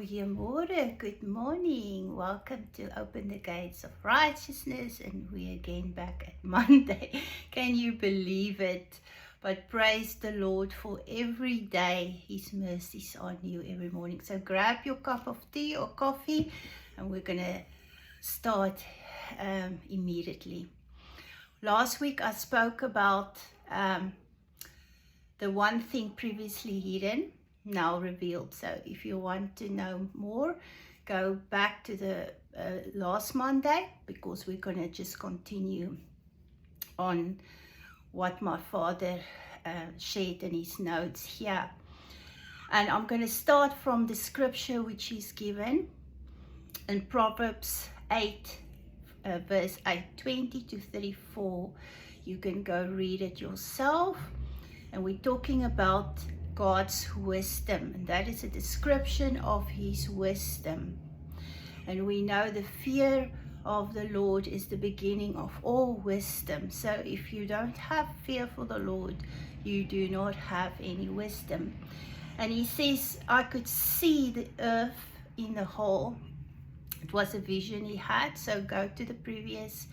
Goeiemorgen, good morning. Welcome to Open the Gates of Righteousness, and we again back at Monday. Can you believe it? But praise the Lord for every day His mercies on you every morning. So grab your cup of tea or coffee, and we're gonna start immediately. Last week I spoke about the one thing previously hidden, now revealed. So if you want to know more, go back to the last Monday, because we're going to just continue on what my father shared in his notes here. And I'm going to start from the scripture which is given in Proverbs 8 verse 8:20 to 34. You can go read it yourself. And we're talking about God's wisdom, and that is a description of His wisdom. And we know the fear of the Lord is the beginning of all wisdom. So if you don't have fear for the Lord, you do not have any wisdom. And he says, I could see the earth in the whole. It was a vision he had, so go to the previous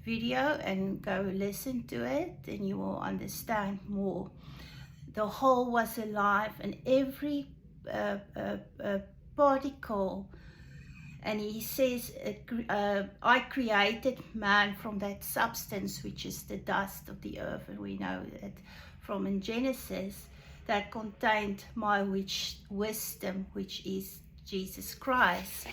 video and go listen to it, and you will understand more. The whole was alive, and every particle, and he says, I created man from that substance which is the dust of the earth, and we know that from in Genesis that contained my wisdom, which is Jesus Christ.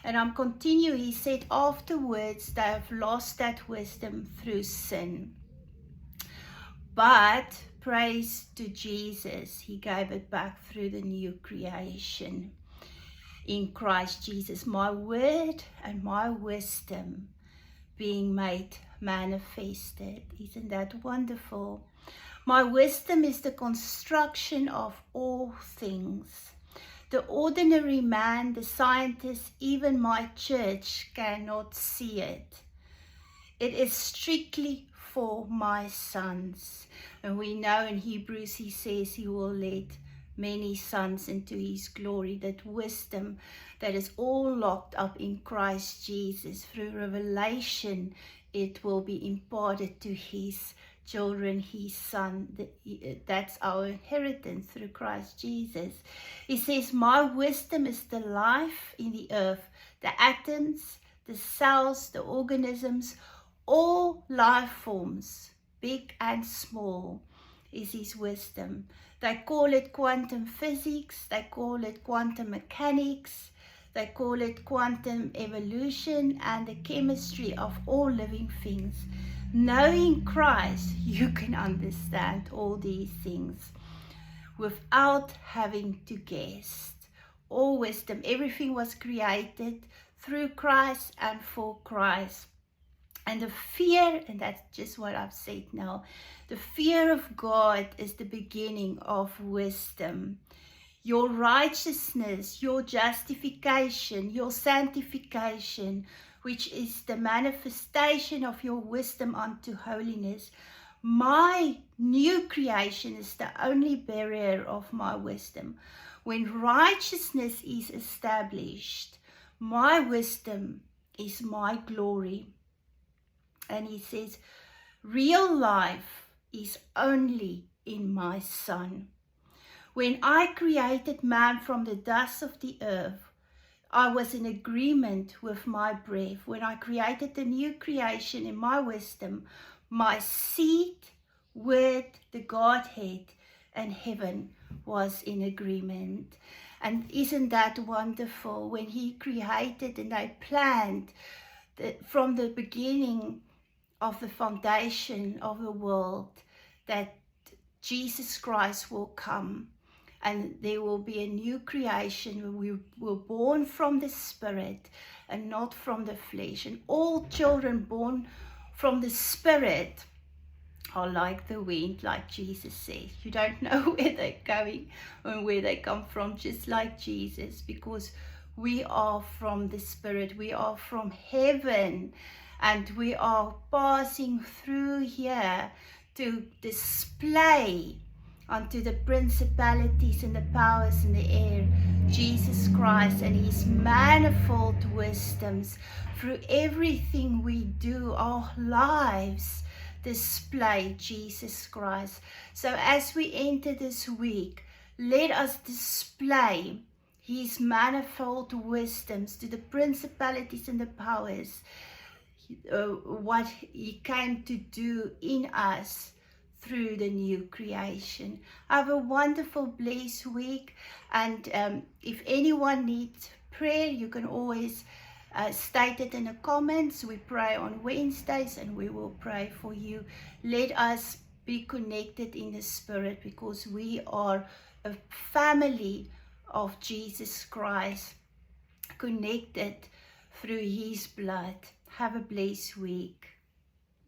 And I'm continuing, he said, afterwards they have lost that wisdom through sin. But praise to Jesus, he gave it back through the new creation in Christ Jesus. My word and my wisdom being made manifested. Isn't that wonderful? My wisdom is the construction of all things. The ordinary man, the scientist, even my church cannot see it. It is strictly for my sons. And we know in Hebrews he says he will let many sons into his glory. That wisdom that is all locked up in Christ Jesus through revelation, it will be imparted to his children, his son. That's our inheritance through Christ Jesus. He says, my wisdom is the life in the earth, the atoms, the cells, the organisms, all life forms, big and small, is his wisdom. They call it quantum physics, they call it quantum mechanics, they call it quantum evolution, and the chemistry of all living things. Knowing Christ, you can understand all these things without having to guess. All wisdom, everything was created through Christ and for Christ. And the fear, and that's just what I've said now, the fear of God is the beginning of wisdom. Your righteousness, your justification, your sanctification, which is the manifestation of your wisdom unto holiness. My new creation is the only barrier of my wisdom. When righteousness is established, my wisdom is my glory. And he says, real life is only in my Son. When I created man from the dust of the earth, I was in agreement with my breath. When I created the new creation in my wisdom, my seed with the Godhead and heaven was in agreement. And isn't that wonderful? When he created and they planned from the beginning of the foundation of the world that Jesus Christ will come, and there will be a new creation where we were born from the Spirit and not from the flesh. And all children born from the Spirit are like the wind, like Jesus says. You don't know where they're going and where they come from, just like Jesus, because we are from the Spirit. We are from heaven, and we are passing through here to display unto the principalities and the powers in the air, Jesus Christ and his manifold wisdoms. Through everything we do, our lives display Jesus Christ. So as we enter this week, let us display his manifold wisdoms to the principalities and the powers, what he came to do in us through the new creation. Have a wonderful, blessed week. And if anyone needs prayer, you can always state it in the comments. We pray on Wednesdays and we will pray for you. Let us be connected in the Spirit, because we are a family of Jesus Christ, connected through his blood. Have a blessed week.